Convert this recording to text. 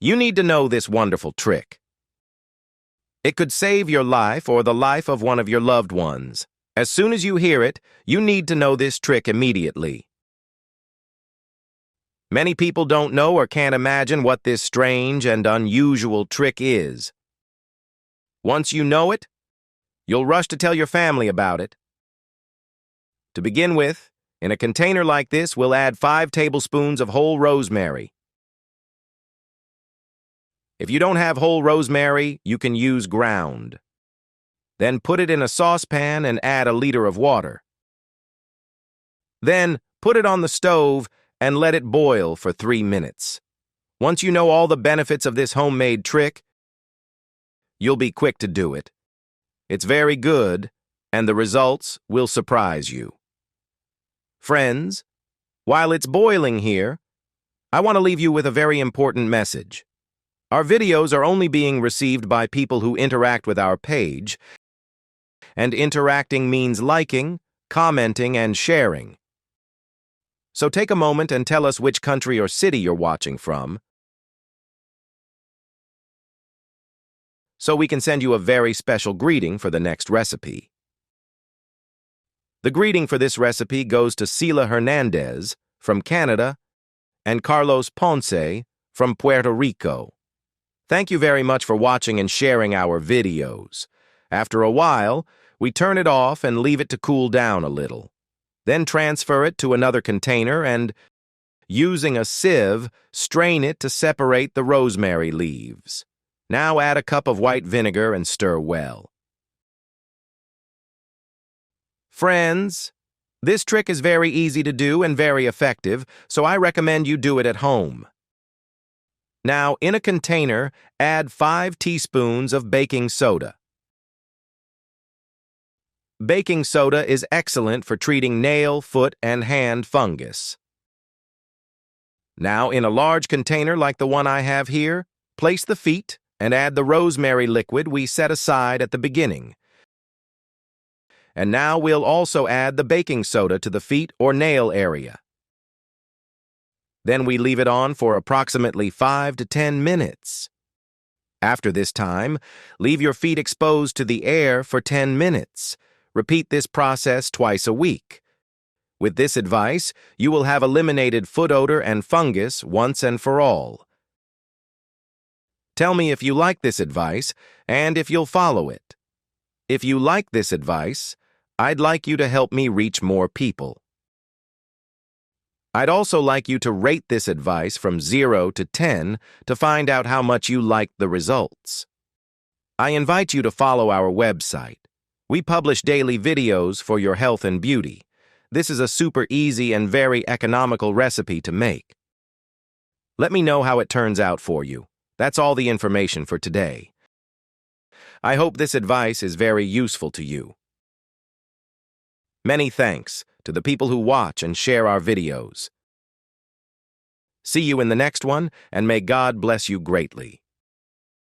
You need to know this wonderful trick. It could save your life or the life of one of your loved ones. As soon as you hear it, you need to know this trick immediately. Many people don't know or can't imagine what this strange and unusual trick is. Once you know it, you'll rush to tell your family about it. To begin with, in a container like this, we'll add 5 tablespoons of whole rosemary. If you don't have whole rosemary, you can use ground. Then put it in a saucepan and add a liter of water. Then put it on the stove and let it boil for 3 minutes. Once you know all the benefits of this homemade trick, you'll be quick to do it. It's very good, and the results will surprise you. Friends, while it's boiling here, I want to leave you with a very important message. Our videos are only being received by people who interact with our page, and interacting means liking, commenting, and sharing. So take a moment and tell us which country or city you're watching from, so we can send you a very special greeting for the next recipe. The greeting for this recipe goes to Sila Hernandez from Canada and Carlos Ponce from Puerto Rico. Thank you very much for watching and sharing our videos. After a while, we turn it off and leave it to cool down a little. Then transfer it to another container and, using a sieve, strain it to separate the rosemary leaves. Now add a cup of white vinegar and stir well. Friends, this trick is very easy to do and very effective, so I recommend you do it at home. Now, in a container, add 5 teaspoons of baking soda. Baking soda is excellent for treating nail, foot, and hand fungus. Now, in a large container like the one I have here, place the feet and add the rosemary liquid we set aside at the beginning. And now we'll also add the baking soda to the feet or nail area. Then we leave it on for approximately 5 to 10 minutes. After this time, leave your feet exposed to the air for 10 minutes. Repeat this process twice a week. With this advice, you will have eliminated foot odor and fungus once and for all. Tell me if you like this advice and if you'll follow it. If you like this advice, I'd like you to help me reach more people. I'd also like you to rate this advice from 0 to 10 to find out how much you liked the results. I invite you to follow our website. We publish daily videos for your health and beauty. This is a super easy and very economical recipe to make. Let me know how it turns out for you. That's all the information for today. I hope this advice is very useful to you. Many thanks to the people who watch and share our videos. See you in the next one, and may God bless you greatly.